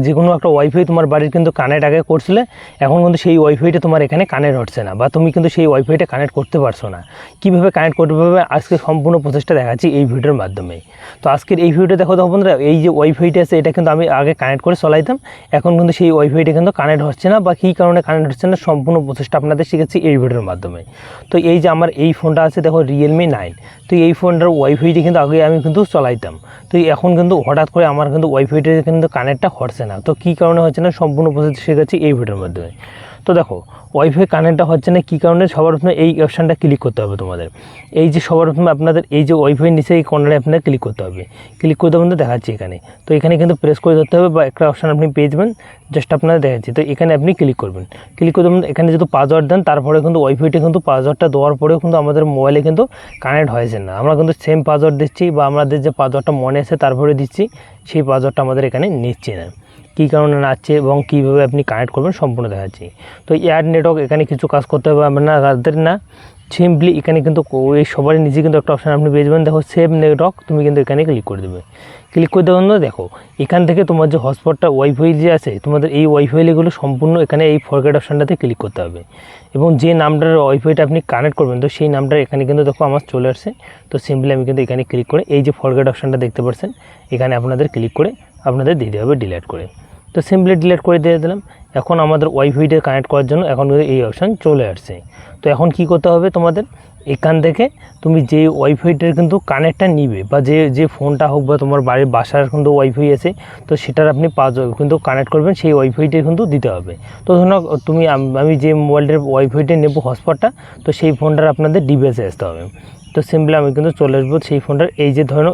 যে কোনো একটা ওয়াইফাই তোমার বাড়ির কিন্তু কানেক্ট আগে করছিলে, এখন কিন্তু সেই ওয়াইফাইটা তোমার এখানে কানেক্ট হচ্ছে না, বা তুমি কিন্তু সেই ওয়াইফাইটা কানেক্ট করতে পারছো না। কীভাবে কানেক্ট করতে পারবে আজকে সম্পূর্ণ প্রসেসটা দেখাচ্ছি এই ভিডিওর মাধ্যমে। তো আজকের এই ভিডিওটা দেখো তো বন্ধুরা, এই যে ওয়াইফাইটা আছে এটা কিন্তু আমি আগে কানেক্ট করে চলাইতাম, এখন কিন্তু সেই ওয়াইফাইটা কিন্তু কানেক্ট হচ্ছে না, বা কী কারণে কানেক্ট হচ্ছে না সম্পূর্ণ প্রসেসটা আপনাদের শিখেছি এই ভিডিওর মাধ্যমে। তো এই যে আমার এই ফোনটা আছে দেখো Realme 9, তো এই ফোনটার ওয়াইফাইটি কিন্তু আগে আমি কিন্তু চলাইতাম, তো এখন কিন্তু হঠাৎ করে আমার কিন্তু ওয়াইফাইটা কিন্তু কানেক্টটা হচ্ছে না। তো কী কারণে হচ্ছে না সম্পূর্ণ প্রসেস শিখেছি এই ভিডিওর মাধ্যমে। তো দেখো ওয়াইফাই কানেক্টটা হচ্ছে না কী কারণে, সবার প্রথমে এই অপশানটা ক্লিক করতে হবে তোমাদের। এই যে সবার প্রথমে আপনাদের এই যে ওয়াইফাই নিচে এই কর্নারে আপনাদের ক্লিক করতে হবে, ক্লিক করতে বন্ধু দেখাচ্ছি এখানে। তো এখানে কিন্তু প্রেস করে ধরতে হবে, বা একটা অপশান আপনি পেয়ে যাবেন, জাস্ট আপনাদের দেখাচ্ছি। তো এখানে আপনি ক্লিক করবেন, ক্লিক করতে এখানে যেহেতু পাসওয়ার্ড দেন, তারপরে কিন্তু ওয়াইফাইটা কিন্তু পাসওয়ার্ডটা দেওয়ার পরেও কিন্তু আমাদের মোবাইলে কিন্তু কানেক্ট হয়েছে না। আমরা কিন্তু সেম পাসওয়ার্ড দিচ্ছি, বা আমাদের যে পাসওয়ার্ডটা মনে আছে তারপরে দিচ্ছি, সেই পাসওয়ার্ডটা আমাদের এখানে নিচ্ছে না। কী কারণে নাচছে এবং কীভাবে আপনি কানেক্ট করবেন সম্পূর্ণ দেখাচ্ছি। তো এয়ার নেটওয়ার্ক এখানে কিছু কাজ করতে হবে আপনার রাতের না, সিম্পলি এখানে কিন্তু এই সবারই নিচে কিন্তু একটা অপশান আপনি পেয়ে যাবেন, দেখো সেভ নেটওয়ার্ক, তুমি কিন্তু এখানে ক্লিক করে দেবে। ক্লিক করে দেবেন, দেখো এখান থেকে তোমার যে হটস্পটটা ওয়াইফাই যে আছে তোমাদের এই ওয়াইফাইগুলো সম্পূর্ণ এখানে এই ফরগেট অপশানটাতে ক্লিক করতে হবে, এবং যে নামটার ওয়াইফাইটা আপনি কানেক্ট করবেন তো সেই নামটা এখানে কিন্তু দেখো আমার চলে আসছে। তো সিম্পলি আমি কিন্তু এখানে ক্লিক করে এই যে ফরগেট অপশানটা দেখতে পাচ্ছেন এখানে আপনাদের ক্লিক করে আপনাদের দিতে হবে ডিলিট করে। তো সিম্পলি ডিলিট করে দিয়ে দিলাম। এখন আমাদের ওয়াইফাইটা কানেক্ট করার জন্য এখন এই অপশান চলে আসছে। তো এখন কি করতে হবে তোমাদের, এখান থেকে তুমি যে ওয়াইফাইটার কিন্তু কানেক্টটা নিবে, বা যে ফোনটা হোক বা তোমার বাড়ির বাসার কিন্তু ওয়াইফাই আছে, তো সেটার আপনি কিন্তু কানেক্ট করবেন, সেই ওয়াইফাইটা কিন্তু দিতে হবে। তো ধরুন তুমি আমি যে মোবাইলটার ওয়াইফাইটা নেব হটস্পটটা, তো সেই ফোনটার আপনাদের ডিভাইসে আসতে হবে। তো সিম্পলি আমি কিন্তু চলে আসবো সেই ফোনটার, এই যে ধরো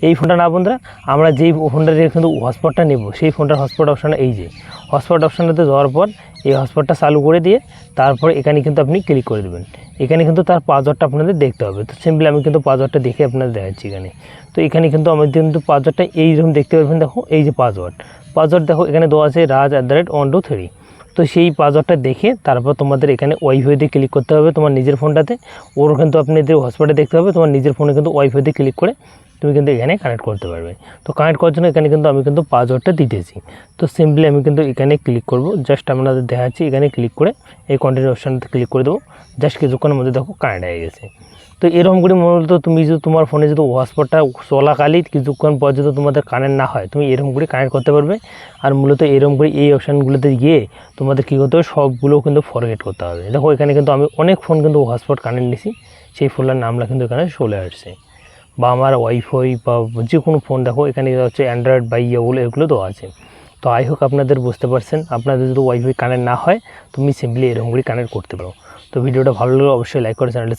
এই ফোনটা না বন্ধুরা, আমরা যেই ফোনটার কিন্তু হটস্পটটা নেব সেই ফোনটার হটস্পট অপশানে এই যে হটস্পট অপশানটাতে যাওয়ার পর এই হটস্পটটা চালু করে দিয়ে তারপর এখানে কিন্তু আপনি ক্লিক করে দেবেন। এখানে কিন্তু তার পাসওয়ার্ডটা আপনাদের দেখতে হবে। তো সিম্পলি আমি কিন্তু পাসওয়ার্ডটা দেখে আপনাদের দেখাচ্ছি এখানে। তো এখানে কিন্তু আমাদের কিন্তু পাসওয়ার্ডটা এইরকম দেখতে পারবেন, দেখো এই যে পাসওয়ার্ড দেখো এখানে দেওয়া আছে raj@123। তো সেই পাসওয়ার্ডটা দেখে তারপর তোমাদের এখানে ওয়াইফাইতে ক্লিক করতে হবে তোমার নিজের ফোনটাতে, ওর কিন্তু আপনাদের হটস্পটে দেখতে হবে তোমার নিজের ফোনে কিন্তু ওয়াইফাইতে ক্লিক করে তুমি কিন্তু এখানে কানেক্ট করতে পারবে। তো কানেক্ট করার জন্য এখানে কিন্তু আমি কিন্তু পাসওয়ার্ডটা দিতেছি। তো সিম্পলি আমি কিন্তু এখানে ক্লিক করব, জাস্ট আপনাদের দেখাচ্ছি এখানে ক্লিক করে এই কন্টিনিউ অপশানটাতে ক্লিক করে দেবো। জাস্ট কিছুক্ষণের মধ্যে দেখো কানেক্ট হয়ে গেছে। তো এরকম করে মূলত তুমি যদি তোমার ফোনে যদি হটস্পটটা চলাকালীন কিছুক্ষণ পর যদি তোমাদের কানেক্ট না হয় তুমি এরকম করে কানেক্ট করতে পারবে। আর মূলত এরকম করে এই অপশানগুলোতে গিয়ে তোমাদের কী করতে হবে সবগুলো কিন্তু ফরগেট করতে হবে। দেখো এখানে কিন্তু আমি অনেক ফোন কিন্তু হটস্পট কানেক্ট নিয়েছি, সেই ফোনের নামটা কিন্তু এখানে চলে আসছে, বা আমার ওয়াইফাই বা যে কোনো ফোন দেখো এখানে হচ্ছে অ্যান্ড্রয়েড বা এগুলো তো আছে। তো আই হোক আপনাদের বুঝতে পারছেন, আপনাদের যদি ওয়াইফাই কানেক্ট না হয় তুমি সিম্পলি এরকম করে কানেক্ট করতে পারো। তো ভিডিওটা ভালো লাগলে অবশ্যই লাইক করে চ্যানেলটা